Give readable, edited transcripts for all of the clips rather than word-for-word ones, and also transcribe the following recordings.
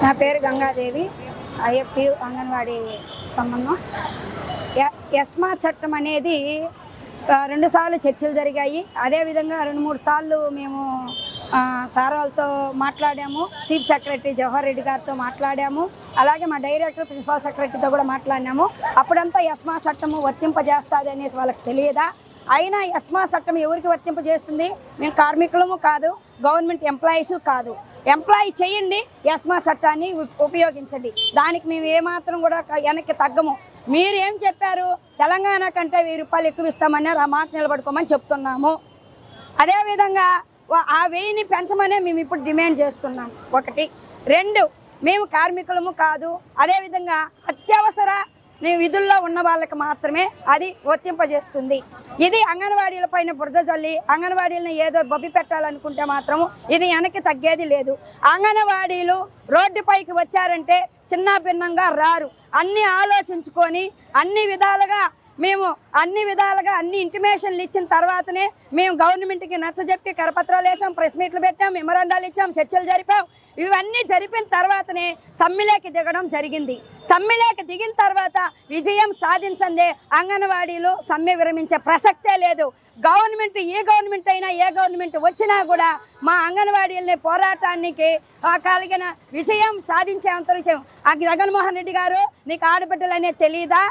నా పేరు గంగాదేవి, ఐఎఫ్టీ అంగన్వాడీ సంబంధం. ఎస్మా చట్టం అనేది 2 సార్లు చర్చలు జరిగాయి. అదేవిధంగా 2-3 సార్లు మేము సార్ వాళ్ళతో మాట్లాడాము, చీఫ్ సెక్రటరీ జవహర్ రెడ్డి గారితో మాట్లాడాము, అలాగే మా డైరెక్టర్ ప్రిన్సిపల్ సెక్రటరీతో కూడా మాట్లాడినాము. అప్పుడంతా ఎస్మా చట్టము వర్తింపజేస్తుంది అనేసి వాళ్ళకి తెలియదా? అయినా ఎస్మా చట్టం ఎవరికి వర్తింపజేస్తుంది? మేము కార్మికులము కాదు, గవర్నమెంట్ ఎంప్లాయీస్ కాదు. ఎంప్లాయీ చేయండి, ఎస్మా చట్టాన్ని ఉపయోగించండి, దానికి మేము ఏమాత్రం కూడా వెనక్కి తగ్గము. మీరు ఏం చెప్పారు? తెలంగాణ కంటే 1000 రూపాయలు ఎక్కువ ఇస్తామన్నారు, ఆ మాట నిలబడుకోమని చెప్తున్నాము. అదేవిధంగా ఆ 1000ని పెంచమనే మేము ఇప్పుడు డిమాండ్ చేస్తున్నాం. 1. 2, మేము కార్మికులము కాదు, అదేవిధంగా అత్యవసర విధుల్లో ఉన్న వాళ్ళకి మాత్రమే అది వర్తింపజేస్తుంది. ఇది అంగన్వాడీల పైన బురద జల్లి అంగన్వాడీలను ఏదో బొబ్బి పెట్టాలనుకుంటే మాత్రము ఇది వెనక్కి తగ్గేది లేదు. అంగన్వాడీలు రోడ్డుపైకి వచ్చారంటే చిన్న భిన్నంగా రారు. అన్నీ ఆలోచించుకొని అన్ని విధాలుగా అన్ని ఇంటిమేషన్లు ఇచ్చిన తర్వాతనే మేము గవర్నమెంట్కి నచ్చజెప్పి కరపత్రాలు వేసాం, ప్రెస్ మీట్లు పెట్టాం, మెమరాండాలు ఇచ్చాం, చర్చలు జరిపాం. ఇవన్నీ జరిపిన తర్వాతనే సమ్మెలోకి దిగడం జరిగింది. సమ్మెలోకి దిగిన తర్వాత విజయం సాధించందే అంగన్వాడీలు సమ్మె విరమించే ప్రసక్తే లేదు. గవర్నమెంట్ ఏ గవర్నమెంట్ అయినా ఏ గవర్నమెంట్ వచ్చినా కూడా మా అంగన్వాడీలని పోరాటానికి కలిగిన విజయం సాధించేంత జగన్మోహన్ రెడ్డి గారు, నీకు ఆడబిడ్డలు అనేది తెలియదా?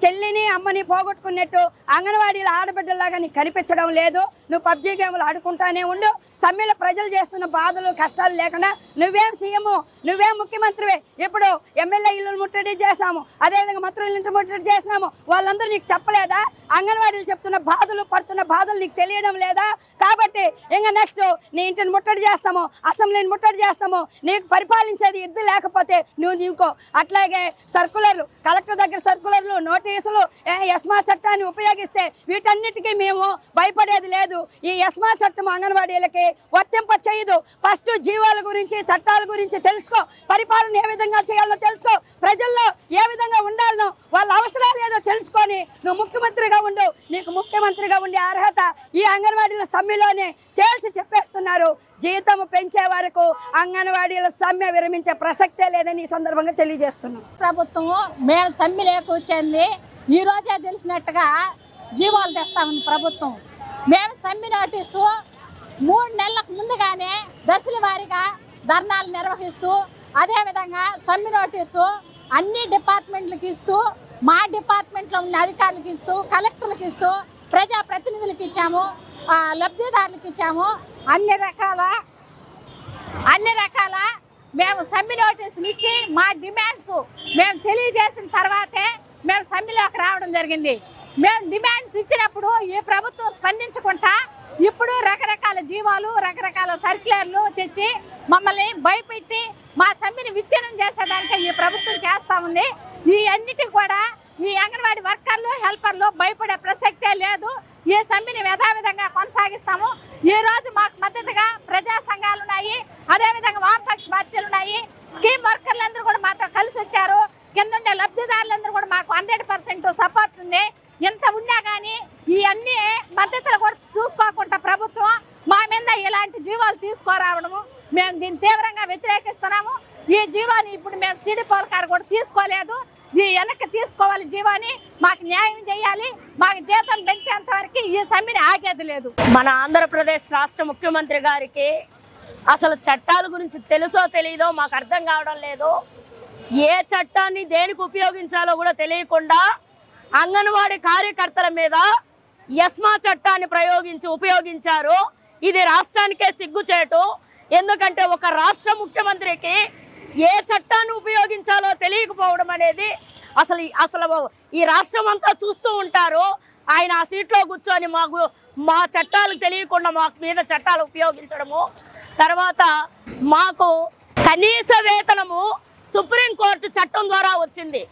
చెల్లిని అమ్మని పోగొట్టుకున్నట్టు అంగన్వాడీల ఆడబిడ్డలాగా నీకు కనిపించడం లేదు. నువ్వు పబ్జీ గేములు ఆడుకుంటానే ఉండు. సమ్మెలో ప్రజలు చేస్తున్న బాధలు కష్టాలు లేకుండా నువ్వేం సీఎం, నువ్వేం ముఖ్యమంత్రివే. ఇప్పుడు ఎమ్మెల్యే ఇల్లు ముట్టడి చేసాము, అదేవిధంగా మంత్రుల ఇంటి ముట్టడి చేసినాము. వాళ్ళందరూ నీకు చెప్పలేదా? అంగన్వాడీలు చెప్తున్న బాధలు పడుతున్న బాధలు నీకు తెలియడం లేదా? కాబట్టి ఇంకా నెక్స్ట్ నీ ఇంటిని ముట్టడి చేస్తాము, అసెంబ్లీని ముట్టడి చేస్తాము. నీకు పరిపాలించేది ఇద్దు లేకపోతే నువ్వు ఇంకో అట్లాగే సర్కులర్లు, కలెక్టర్ దగ్గర సర్కులర్లు, నోటీసులు, ఎస్మా చట్టాన్ని ఉపయోగిస్తే వీటన్నిటికీ మేము భయపడేది లేదు. ఈ ఎస్మా చట్టం అంగన్వాడీలకి వర్తింప చేయదు. ఫస్ట్ జీవాల గురించి చట్టాల గురించి తెలుసుకో, పరిపాలన ఏ విధంగా చేయాలో తెలుసుకో, ప్రజల్లో ఏ విధంగా ఉండాలనో వాళ్ళ అవసరాలు ఏదో తెలుసుకొని నువ్వు ముఖ్యమంత్రిగా ఉండు. నీకు ముఖ్యమంత్రిగా ఉండే అర్హత ఈ అంగన్వాడీల సమ్మెలోనే తేల్చి చెప్పేస్తున్నారు. జీతం పెంచే వరకు అంగన్వాడీల సమ్మె విరమించే ప్రసక్తే లేదని ఈ సందర్భంగా తెలియజేస్తున్నాం. ప్రభుత్వం మేము సమ్మెలో కూర్చొని ఈ రోజే తెలిసినట్టుగా జీవాలు తెస్తామని ప్రభుత్వం. మేము సమ్మె నోటీసు 3 నెలలకు ముందుగానే దశల వారీగా ధర్నాలు నిర్వహిస్తూ, అదేవిధంగా సమ్మె నోటీసు అన్ని డిపార్ట్మెంట్లకు ఇస్తూ, మా డిపార్ట్మెంట్లో ఉన్న అధికారులకు ఇస్తూ, కలెక్టర్లకు ఇస్తూ, ప్రజాప్రతినిధులకు ఇచ్చాము, లబ్ధిదారులకు ఇచ్చాము. అన్ని రకాల మేము సమ్మె నోటీసులు ఇచ్చి మా డిమాండ్స్ మేము తెలియజేసిన తర్వాతే మేము సమ్మెలోకి రావడం జరిగింది. మేము డిమాండ్స్ ఇచ్చినప్పుడు ఈ ప్రభుత్వం స్పందించకుండా ఇప్పుడు రకరకాల జీవాలు, రకరకాల సర్క్యులర్లు తెచ్చి మమ్మల్ని భయపెట్టి మా సమ్మెని విచ్ఛిన్నం చేసేదానికి ఈ ప్రభుత్వం చేస్తూ ఉంది. ఈ అన్నిటి కూడా ఈ అంగన్వాడీ వర్కర్లు, హెల్పర్లు భయపడే ప్రసక్తే లేదు. ఈ సమ్మెని యథావిధంగా కొనసాగిస్తాము. ఈ రోజు మాకు మద్దతుగా ప్రజా సంఘాలు ఉన్నాయి, అదేవిధంగా వామపక్ష పార్టీలు ఉన్నాయి, స్కీమ్ వర్కర్లందరూ కూడా మాతో కలిసి వచ్చారు. కింద ఉండే లబ్ధిదారులందరూ కూడా మాకు 100% సపోర్ట్ ఉంది. ఎంత ఉన్నా కానీ ఈ అన్ని మద్దతులు కూడా చూసుకోకుండా ప్రభుత్వం మా మీద ఇలాంటి జీవాలు తీసుకురావడము మేము దీన్ని తీవ్రంగా వ్యతిరేకిస్తున్నాము. ఈ జీవాన్ని ఇప్పుడు మేము సిడిపోల కాడ కూడా తీసుకోలేదు. వెనక్కి తీసుకోవాలి, జీవాన్ని మాకు న్యాయం చేయాలి. మాకు జీతం పెంచేంత వరకు ఈ సమ్మెని ఆగేది లేదు. మన ఆంధ్రప్రదేశ్ రాష్ట్ర ముఖ్యమంత్రి గారికి అసలు చట్టాల గురించి తెలుసో తెలియదో మాకు అర్థం కావడం లేదు. ఏ చట్టాన్ని దేనికి ఉపయోగించాలో కూడా తెలియకుండా అంగన్వాడీ కార్యకర్తల మీద ఎస్మా చట్టాన్ని ఉపయోగించారు. ఇది రాష్ట్రానికే సిగ్గుచేటు. ఎందుకంటే ఒక రాష్ట్ర ముఖ్యమంత్రికి ఏ చట్టాన్ని ఉపయోగించాలో తెలియకపోవడం అనేది అసలు ఈ రాష్ట్రం అంతా చూస్తూ ఉంటారు. ఆయన ఆ సీట్లో కూర్చొని మా చట్టాలు తెలియకుండా మాకు మీద చట్టాలు ఉపయోగించడము, తర్వాత మాకు కనీస వేతనము సుప్రీంకోర్టు చట్టం ద్వారా వచ్చింది.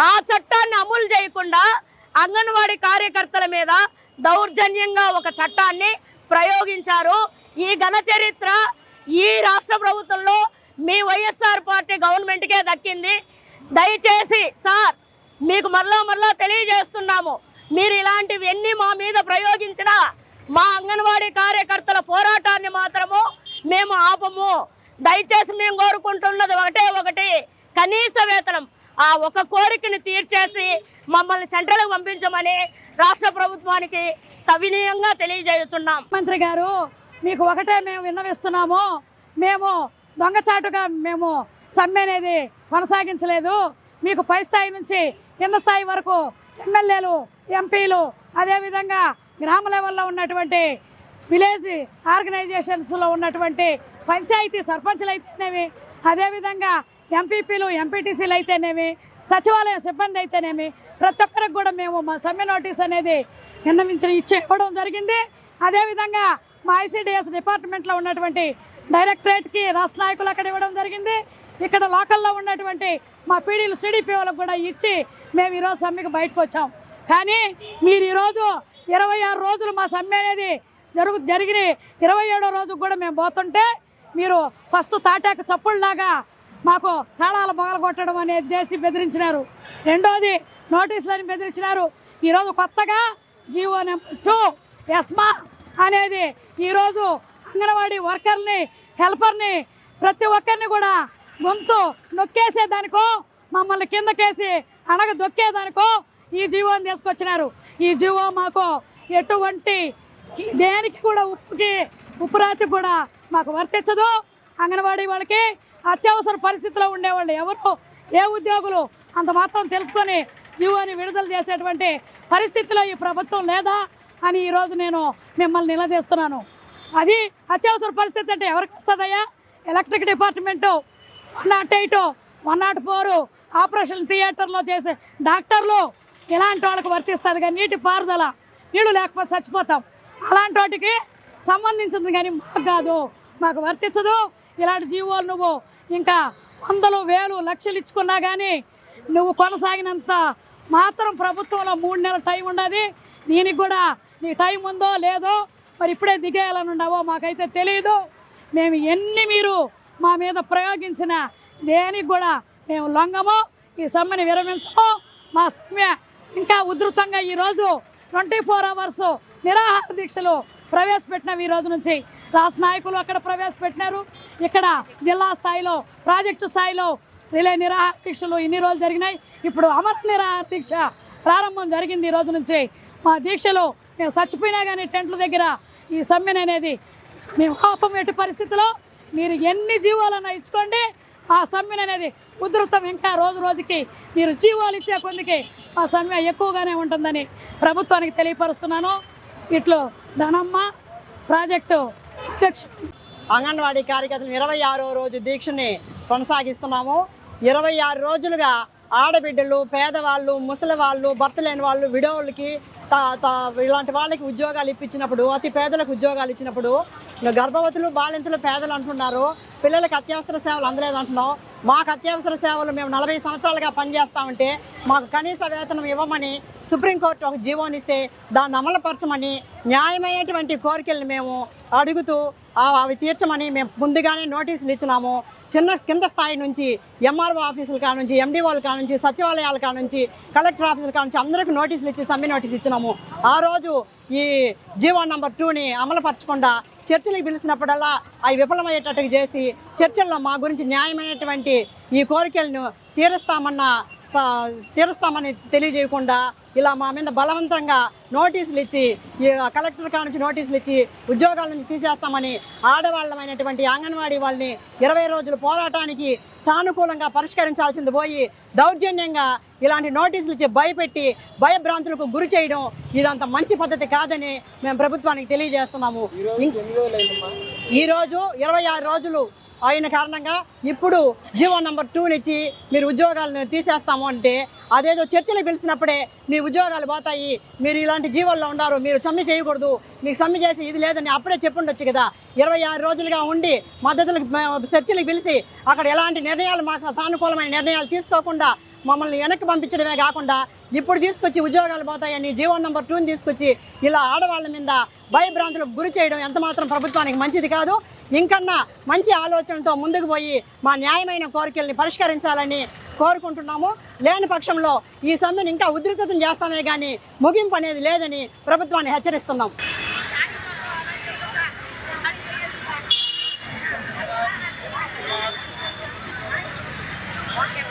ఆ చట్టాన్ని అమలు చేయకుండా అంగన్వాడీ కార్యకర్తల మీద దౌర్జన్యంగా ఒక చట్టాన్ని ప్రయోగించారు. ఈ ఘన చరిత్ర ఈ రాష్ట్ర ప్రభుత్వంలో మీ వైఎస్ఆర్ పార్టీ గవర్నమెంట్కే దక్కింది. దయచేసి సార్ మీకు మరలా తెలియజేస్తున్నాము, మీరు ఇలాంటివన్నీ మా మీద ప్రయోగించినా మా అంగన్వాడీ కార్యకర్తల పోరాటాన్ని మాత్రము మేము ఆపము. దయచేసి మేము కోరుకుంటున్నది ఒకటి కనీస వేతనం. ఆ ఒక కోరికని తీర్చేసి మమ్మల్ని సెంట్రల్కి పంపించమని రాష్ట్ర ప్రభుత్వానికి సవినీయంగా తెలియజేస్తున్నాం. మంత్రి గారు, మీకు ఒకటే మేము విన్నవిస్తున్నాము. మేము దొంగచాటుగా మేము సమ్మె అనేది కొనసాగించలేదు. మీకు పై స్థాయి నుంచి కింద స్థాయి వరకు ఎమ్మెల్యేలు, ఎంపీలు, అదేవిధంగా గ్రామ లెవెల్లో ఉన్నటువంటి విలేజ్ ఆర్గనైజేషన్స్లో ఉన్నటువంటి పంచాయతీ సర్పంచులు అయితేనేమి, అదేవిధంగా ఎంపీపీలు, ఎంపీటీసీలు అయితేనేమి, సచివాలయ సిబ్బంది అయితేనేమి, ప్రతి ఒక్కరికి కూడా మేము మా సమ్మె నోటీస్ అనేది ఇవ్వడం జరిగింది. అదేవిధంగా మా ఐసిడిఎస్ డిపార్ట్మెంట్లో ఉన్నటువంటి డైరెక్టరేట్కి రాష్ట్ర నాయకులు అక్కడ ఇవ్వడం జరిగింది. ఇక్కడ లోకల్లో ఉన్నటువంటి మా పీడీలు, సిడిపిఓలకు కూడా ఇచ్చి మేము ఈరోజు సమ్మెకి బయటకు వచ్చాం. కానీ మీరు ఈరోజు 26 రోజులు మా సమ్మె అనేది జరిగిన 27వ రోజుకు కూడా మేము పోతుంటే మీరు ఫస్ట్ తాటాకు చప్పుడులాగా మాకు తాళాలు మొగలగొట్టడం అనేది చేసి బెదిరించినారు. రెండోది నోటీసులని బెదిరించినారు. ఈరోజు కొత్తగా జీవో నెంబర్ 2 ఎస్మా అనేది ఈరోజు అంగన్వాడీ వర్కర్ని, హెల్పర్ని, ప్రతి ఒక్కరిని కూడా గొంతు నొక్కేసేదానికో, మమ్మల్ని కిందకేసి అడగ దొక్కేదానికో ఈ జీవోని తీసుకొచ్చినారు. ఈ జీవో మాకు ఎటువంటి దేనికి కూడా ఉప్పురాతి కూడా మాకు వర్తించదు. అంగన్వాడీ వాళ్ళకి అత్యవసర పరిస్థితిలో ఉండేవాళ్ళు ఎవరు, ఏ ఉద్యోగులు అంత మాత్రం తెలుసుకొని జీవోని విడుదల చేసేటువంటి పరిస్థితిలో ఈ ప్రభుత్వం లేదా అని ఈరోజు నేను మిమ్మల్ని నిలదీస్తున్నాను. అది అత్యవసర పరిస్థితి అంటే ఎవరికి వస్తుందయ్యా? ఎలక్ట్రిక్ డిపార్ట్మెంటు, 108, 104 ఆపరేషన్ థియేటర్లో చేసే డాక్టర్లు ఇలాంటి వాళ్ళకి వర్తిస్తుంది. కానీ నీటి పారుదల, నీళ్ళు లేకపోతే చచ్చిపోతాం, అలాంటి వాటికి సంబంధించింది. కానీ మాకు కాదు, మాకు వర్తించదు. ఇలాంటి జీవోలు నువ్వు ఇంకా 100,000, 1,000, లక్షలు ఇచ్చుకున్నా కానీ నువ్వు కొనసాగినంత మాత్రం ప్రభుత్వంలో 3 నెలల టైం ఉండదు. దీనికి కూడా నీ టైం ఉందో లేదో మరి ఇప్పుడే దిగేయాలని ఉండవో మాకైతే తెలియదు. మేము ఎన్ని మీరు మా మీద ప్రయోగించిన దేనికి కూడా మేము లొంగము. ఈ సమ్మెని విరమించము. మా సమ్మె ఇంకా ఉధృతంగా ఈరోజు 24 అవర్స్ నిరాహార దీక్షలు ప్రవేశపెట్టినవి. ఈ రోజు నుంచి రాష్ట్ర నాయకులు అక్కడ ప్రవేశపెట్టినారు. ఇక్కడ జిల్లా స్థాయిలో, ప్రాజెక్టు స్థాయిలో రిలే నిరాహార దీక్షలు ఇన్ని రోజులు జరిగినాయి. ఇప్పుడు అమర నిరాహార దీక్ష ప్రారంభం జరిగింది. ఈ రోజు నుంచి మా దీక్షలు మేము చచ్చిపోయినా కానీ టెంట్ల దగ్గర ఈ సమ్మెను అనేది మేము ఆపం. ఎట్టి పరిస్థితిలో మీరు ఎన్ని జీవాలన్నా ఇచ్చుకోండి, ఆ సమ్మెను అనేది ఉధృతం ఇంకా రోజు రోజుకి మీరు జీవాలు ఇచ్చే కొందికి ఆ సమ్మె ఎక్కువగానే ఉంటుందని ప్రభుత్వానికి తెలియపరుస్తున్నాను. ఇట్లు ధనమ్మ, ప్రాజెక్టు అధ్యక్షుడు. అంగన్వాడీ కార్యకర్తలు 26వ రోజు దీక్షని కొనసాగిస్తున్నాము. 26 రోజులుగా ఆడబిడ్డలు, పేదవాళ్ళు, ముసలి వాళ్ళు, భర్త లేని వాళ్ళు, విడోళ్ళకి ఇలాంటి వాళ్ళకి ఉద్యోగాలు ఇప్పించినప్పుడు, అతి పేదలకు ఉద్యోగాలు ఇచ్చినప్పుడు గర్భవతులు, బాలింతలు, పేదలు అంటున్నారు. పిల్లలకు అత్యవసర సేవలు అందలేదు అంటున్నాం. మాకు అత్యవసర సేవలు మేము 40 సంవత్సరాలుగా పనిచేస్తామంటే మాకు కనీస వేతనం ఇవ్వమని సుప్రీంకోర్టు ఒక జీవోని ఇస్తే దాన్ని అమలుపరచమని న్యాయమైనటువంటి కోరికలను మేము అడుగుతూ అవి తీర్చమని మేము ముందుగానే నోటీసులు ఇచ్చినాము. కింద స్థాయి నుంచి ఎంఆర్ఓ ఆఫీసుల కాడ నుంచి, ఎండిఓల కాడ నుంచి, సచివాలయాల కాడ నుంచి, కలెక్టర్ ఆఫీసుల కాడ నుంచి అందరికీ నోటీసులు ఇచ్చి సమ్మె నోటీసు ఇచ్చినాము. ఆ రోజు ఈ జీవో నెంబర్ 2ని అమలుపరచకుండా చర్చలకు పిలిచినప్పుడల్లా అవి విఫలమయ్యేటట్టుగా చేసి చర్చల్లో మా గురించి న్యాయమైనటువంటి ఈ కోరికలను తీరుస్తామని తెలియజేయకుండా ఇలా మా మీద బలవంతంగా నోటీసులు ఇచ్చి, కలెక్టర్ కాడ నుంచి నోటీసులు ఇచ్చి ఉద్యోగాల నుంచి తీసేస్తామని ఆడవాళ్ళమైనటువంటి అంగన్వాడీ వాళ్ళని 20 రోజుల పోరాటానికి సానుకూలంగా పరిష్కరించాల్సింది పోయి దౌర్జన్యంగా ఇలాంటి నోటీసులు ఇచ్చి భయపెట్టి భయభ్రాంతులకు గురి చేయడం ఇదంత మంచి పద్ధతి కాదని మేము ప్రభుత్వానికి తెలియజేస్తున్నాము. ఈరోజు 26 రోజులు అయిన కారణంగా ఇప్పుడు జీవో నెంబర్ 2ని ఇచ్చి మీరు ఉద్యోగాలను తీసేస్తాము అంటే అదేదో చర్చలు పిలిచినప్పుడే మీ ఉద్యోగాలు పోతాయి, మీరు ఇలాంటి జీవోల్లో ఉన్నారు, మీరు సమ్మె చేయకూడదు, మీకు సమ్మె చేసి ఇది లేదని అప్పుడే చెప్పుండొచ్చు కదా. 26 రోజులుగా ఉండి మద్దతులకు చర్చలకు పిలిచి అక్కడ ఎలాంటి నిర్ణయాలు, మాకు సానుకూలమైన నిర్ణయాలు తీసుకోకుండా మమ్మల్ని వెనక్కి పంపించడమే కాకుండా ఇప్పుడు తీసుకొచ్చి ఉద్యోగాలు పోతాయని జీవో నెంబర్ 2ని తీసుకొచ్చి ఇలా ఆడవాళ్ళ మీద భయభ్రాంతులకు గురి చేయడం ఎంతమాత్రం ప్రభుత్వానికి మంచిది కాదు. ఇంకన్నా మంచి ఆలోచనతో ముందుకు పోయి మా న్యాయమైన కోరికల్ని పరిష్కరించాలని కోరుకుంటున్నాము. లేని పక్షంలో ఈ సమ్మెను ఇంకా ఉధృతం చేస్తామే కానీ ముగింపు అనేది లేదని ప్రభుత్వాన్ని హెచ్చరిస్తున్నాం. ఓకే